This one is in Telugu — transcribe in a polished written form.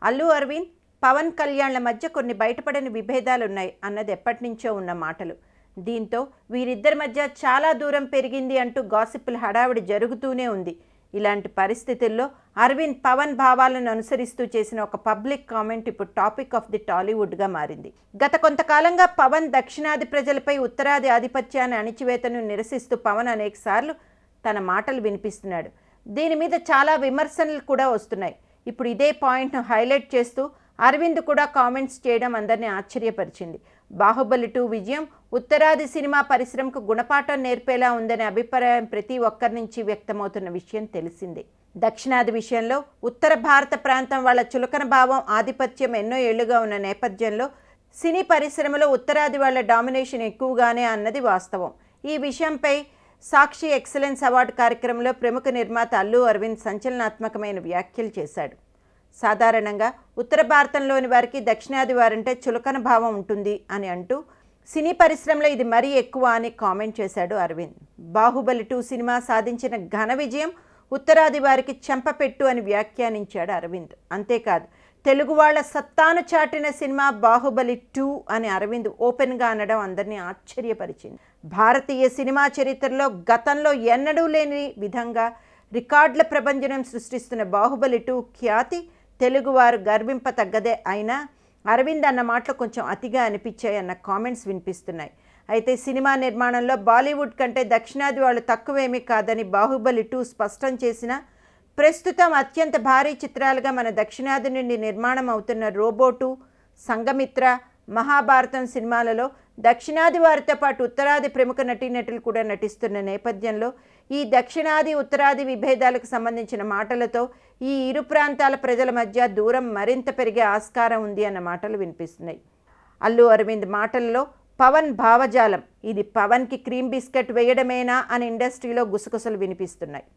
అల్లు అరవింద్ పవన్ కళ్యాణ్ల మధ్య కొన్ని బయటపడని విభేదాలు ఉన్నాయి అన్నది ఎప్పటినుంచో ఉన్న మాటలు. దీంతో వీరిద్దరి మధ్య చాలా దూరం పెరిగింది అంటూ గాసిప్పుల హడావిడి జరుగుతూనే ఉంది. ఇలాంటి పరిస్థితుల్లో అరవింద్ పవన్ భావాలను అనుసరిస్తూ చేసిన ఒక పబ్లిక్ కామెంట్ ఇప్పుడు టాపిక్ ఆఫ్ ది టాలీవుడ్గా మారింది. గత కొంతకాలంగా పవన్ దక్షిణాది ప్రజలపై ఉత్తరాది ఆధిపత్యాన్ని అణిచివేతను నిరసిస్తూ పవన్ అనేకసార్లు తన మాటలు వినిపిస్తున్నాడు. దీని మీద చాలా విమర్శనలు కూడా వస్తున్నాయి. ఇప్పుడు ఇదే పాయింట్ను హైలైట్ చేస్తూ అరవింద్ కూడా కామెంట్స్ చేయడం అందరినీ ఆశ్చర్యపరిచింది. బాహుబలి 2 విజయం ఉత్తరాది సినిమా పరిశ్రమకు గుణపాఠం నేర్పేలా ఉందనే అభిప్రాయం ప్రతి ఒక్కరి నుంచి వ్యక్తమవుతున్న విషయం తెలిసిందే. దక్షిణాది విషయంలో ఉత్తర భారత ప్రాంతం వాళ్ళ చులకన భావం ఆధిపత్యం ఎన్నో ఏళ్లుగా ఉన్న నేపథ్యంలో సినీ పరిశ్రమలో ఉత్తరాది వాళ్ళ డామినేషన్ ఎక్కువగానే అన్నది వాస్తవం. ఈ విషయంపై సాక్షి ఎక్సలెన్స్ అవార్డు కార్యక్రమంలో ప్రముఖ నిర్మాత అల్లు అరవింద్ సంచలనాత్మకమైన వ్యాఖ్యలు చేశాడు. సాధారణంగా ఉత్తర భారతంలోని వారికి దక్షిణాది వారంటే చులకన భావం ఉంటుంది అని అంటూ సినీ పరిశ్రమలో ఇది మరీ ఎక్కువ అని కామెంట్ చేశాడు అరవింద్. బాహుబలి 2 సినిమా సాధించిన ఘన విజయం ఉత్తరాది వారికి చెంపపెట్టు అని వ్యాఖ్యానించాడు అరవింద్. అంతేకాదు తెలుగు వాళ్ల సత్తాను చాటిన సినిమా బాహుబలి 2 అని అరవింద్ ఓపెన్గా అనడం అందరినీ ఆశ్చర్యపరిచింది. భారతీయ సినిమా చరిత్రలో గతంలో ఎన్నడూ లేని విధంగా రికార్డుల ప్రభంజనం సృష్టిస్తున్న బాహుబలి 2 ఖ్యాతి తెలుగువారు గర్వింపతగ్గదే. అయినా అరవింద్ అన్న మాటలు కొంచెం అతిగా అనిపించాయి అన్న కామెంట్స్ వినిపిస్తున్నాయి. అయితే సినిమా నిర్మాణంలో బాలీవుడ్ కంటే దక్షిణాది వాళ్ళు తక్కువేమీ కాదని బాహుబలి 2 స్పష్టం చేసిన ప్రస్తుతం అత్యంత భారీ చిత్రాలుగా మన దక్షిణాది నుండి నిర్మాణం అవుతున్న రోబో 2, సంఘమిత్ర, మహాభారతం సినిమాలలో దక్షిణాది వారితో పాటు ఉత్తరాది ప్రముఖ నటీనటులు కూడా నటిస్తున్న నేపథ్యంలో ఈ దక్షిణాది ఉత్తరాది విభేదాలకు సంబంధించిన మాటలతో ఈ ఇరు ప్రాంతాల ప్రజల మధ్య దూరం మరింత పెరిగే ఆస్కారం ఉంది అన్న మాటలు వినిపిస్తున్నాయి. అల్లు అరవింద్ మాటల్లో పవన్ భావజాలం ఇది పవన్కి క్రీమ్ బిస్కెట్ వేయడమేనా అని ఇండస్ట్రీలో గుసగుసలు వినిపిస్తున్నాయి.